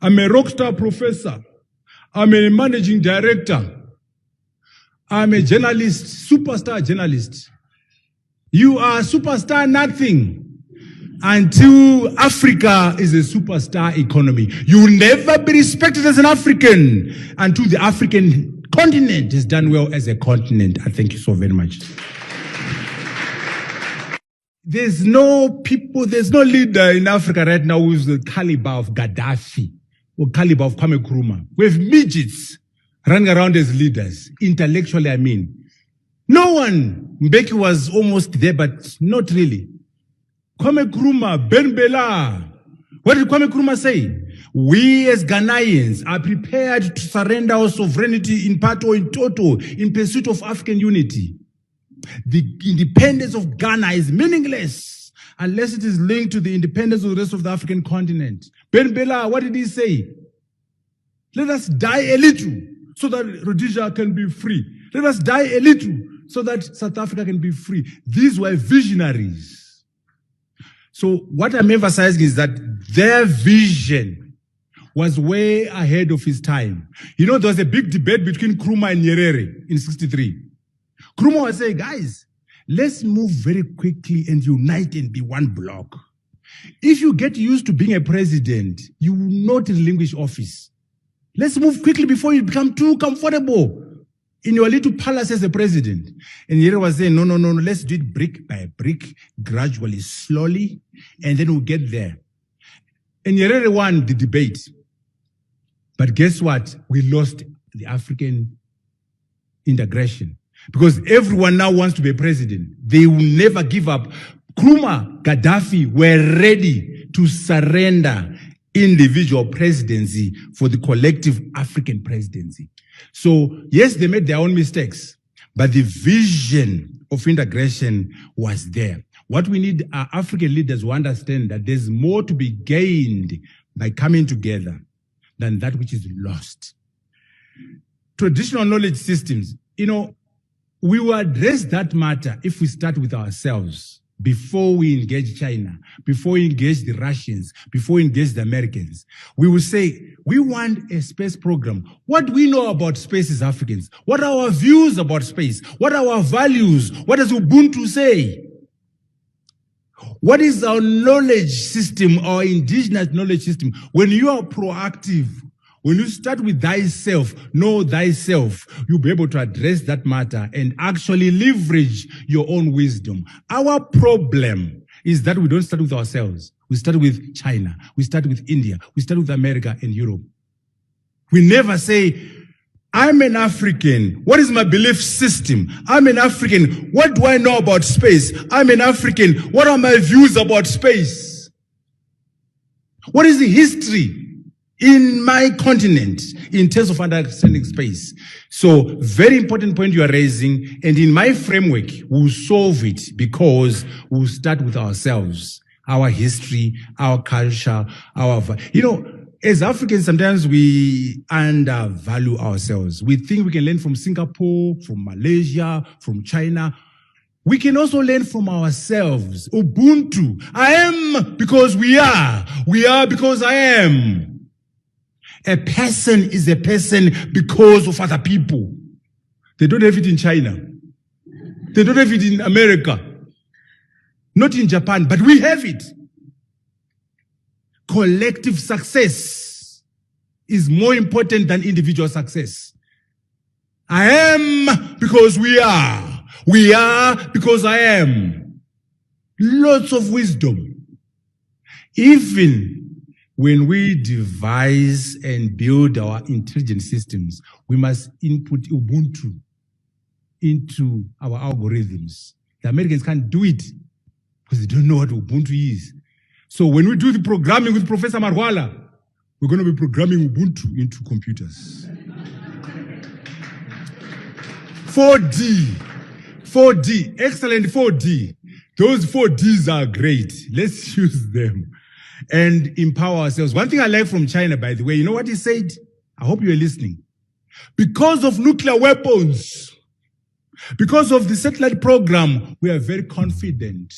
I'm a rockstar professor. I'm a managing director. I'm a journalist, superstar journalist. You are superstar nothing until Africa is a superstar economy. You will never be respected as an African until the African continent is done well as a continent. I thank you so very much. There's no leader in Africa right now who's the caliber of Gaddafi or caliber of Kwame Nkrumah. We have midgets running around as leaders, intellectually I mean. No one. Mbeki was almost there, but not really. Kwame Nkrumah, Ben Bella. What did Kwame Nkrumah say? We as Ghanaians are prepared to surrender our sovereignty in part or in total in pursuit of African unity. The independence of Ghana is meaningless unless it is linked to the independence of the rest of the African continent. Ben Bella, what did he say? Let us die a little so that Rhodesia can be free. Let us die a little so that South Africa can be free. These were visionaries. So what I'm emphasizing is that their vision was way ahead of his time. You know, there was a big debate between Nkrumah and Nyerere in 63. Nkrumah was saying, guys, let's move very quickly and unite and be one block. If you get used to being a president, you will not relinquish office. Let's move quickly before you become too comfortable in your little palace as a president. And Nyerere was saying, no, let's do it brick by brick, gradually, slowly, and then we'll get there. And Nyerere won the debate. But guess what? We lost the African integration. Because everyone now wants to be a president. They will never give up. Nkrumah, Gaddafi were ready to surrender individual presidency for the collective African presidency. So, yes, they made their own mistakes, but the vision of integration was there. What we need are African leaders who understand that there's more to be gained by coming together than that which is lost. Traditional knowledge systems, we will address that matter if we start with ourselves before we engage China, before we engage the Russians, before we engage the Americans. We will say, we want a space program. What do we know about space as Africans? What are our views about space? What are our values? What does Ubuntu say? What is our knowledge system, our indigenous knowledge system? When you are proactive, when you start with thyself, know thyself, you'll be able to address that matter and actually leverage your own wisdom. Our problem is that we don't start with ourselves. We start with China. We start with India. We start with America and Europe. We never say, I'm an African. What is my belief system? I'm an African. What do I know about space? I'm an African. What are my views about space? What is the history in my continent in terms of understanding space? So, very important point you are raising, and in my framework, we'll solve it because we'll start with ourselves, our history, our culture, as Africans, sometimes we undervalue ourselves. We think we can learn from Singapore, from Malaysia, from China. We can also learn from ourselves. Ubuntu. I am because we are. We are because I am. A person is a person because of other people. They don't have it in China. They don't have it in America. Not in Japan, but we have it. Collective success is more important than individual success. I am because we are. We are because I am. Lots of wisdom. Even when we devise and build our intelligent systems, we must input Ubuntu into our algorithms. The Americans can't do it because they don't know what Ubuntu is. So when we do the programming with Professor Marwala, we're going to be programming Ubuntu into computers. 4D, excellent 4D. Those 4Ds are great. Let's use them and empower ourselves. One thing I like from China, by the way, you know what he said? I hope you are listening. Because of nuclear weapons, because of the satellite program, we are very confident